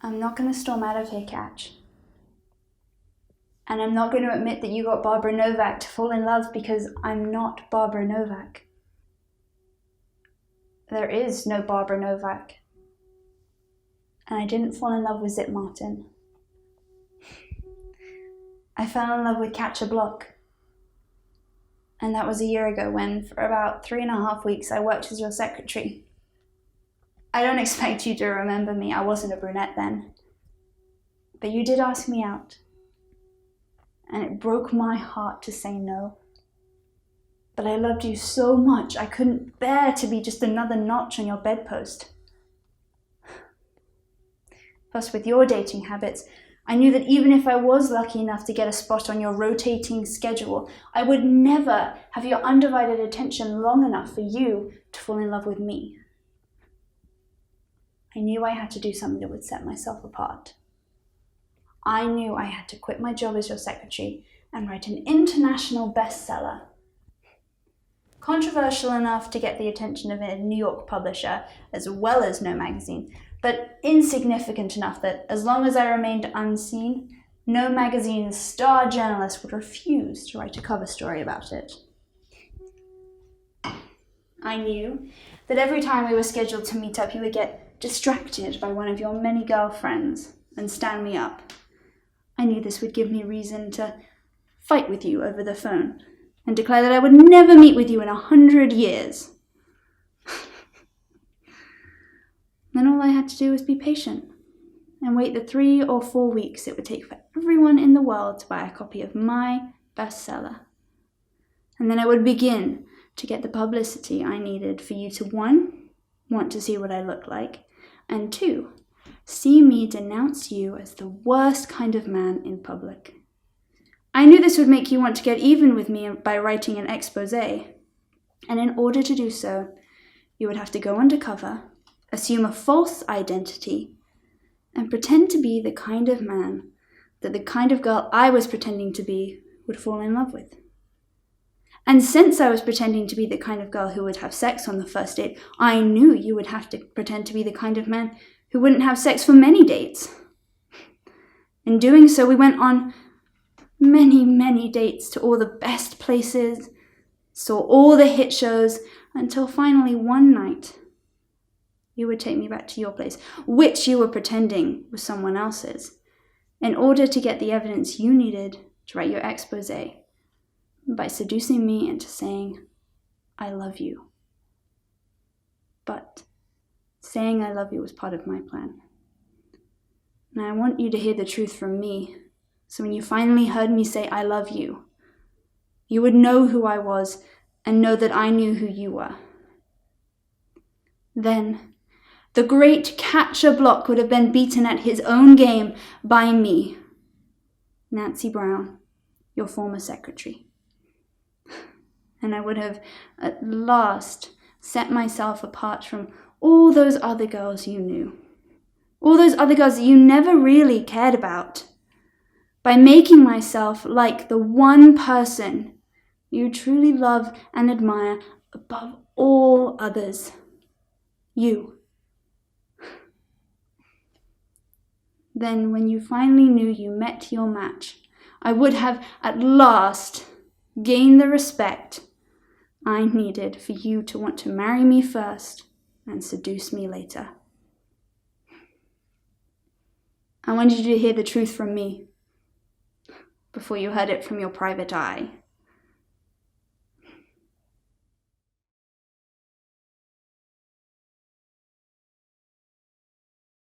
I'm not going to storm out of here, Catch. And I'm not going to admit that you got Barbara Novak to fall in love because I'm not Barbara Novak. There is no Barbara Novak. And I didn't fall in love with Zip Martin. I fell in love with Catch a Block. And that was a year ago when, for about 3.5 weeks, I worked as your secretary. I don't expect you to remember me. I wasn't a brunette then. But you did ask me out. And it broke my heart to say no. But I loved you so much, I couldn't bear to be just another notch on your bedpost. Plus, with your dating habits, I knew that even if I was lucky enough to get a spot on your rotating schedule, I would never have your undivided attention long enough for you to fall in love with me. I knew I had to do something that would set myself apart. I knew I had to quit my job as your secretary and write an international bestseller. Controversial enough to get the attention of a New York publisher as well as no magazine, but insignificant enough that as long as I remained unseen, no magazine's star journalist would refuse to write a cover story about it. I knew that every time we were scheduled to meet up, you would get distracted by one of your many girlfriends and stand me up. I knew this would give me reason to fight with you over the phone and declare that I would never meet with you in 100 years. Then all I had to do was be patient and wait the 3 or 4 weeks it would take for everyone in the world to buy a copy of my bestseller. And then I would begin to get the publicity I needed for you to 1, want to see what I look like, and 2, see me denounce you as the worst kind of man in public. I knew this would make you want to get even with me by writing an expose, and in order to do so, you would have to go undercover, assume a false identity, and pretend to be the kind of man that the kind of girl I was pretending to be would fall in love with. And since I was pretending to be the kind of girl who would have sex on the first date, I knew you would have to pretend to be the kind of man who wouldn't have sex for many dates. In doing so, we went on many, many dates to all the best places, saw all the hit shows, until finally one night, you would take me back to your place, which you were pretending was someone else's, in order to get the evidence you needed to write your expose, by seducing me into saying, I love you. But saying I love you was part of my plan. Now I want you to hear the truth from me, so when you finally heard me say I love you, you would know who I was and know that I knew who you were. Then, the great Catch a Block would have been beaten at his own game by me, Nancy Brown, your former secretary. And I would have at last set myself apart from all those other girls you knew, all those other girls that you never really cared about, by making myself like the one person you truly love and admire above all others, you. Then, when you finally knew you met your match, I would have at last gained the respect I needed for you to want to marry me first and seduce me later. I wanted you to hear the truth from me before you heard it from your private eye.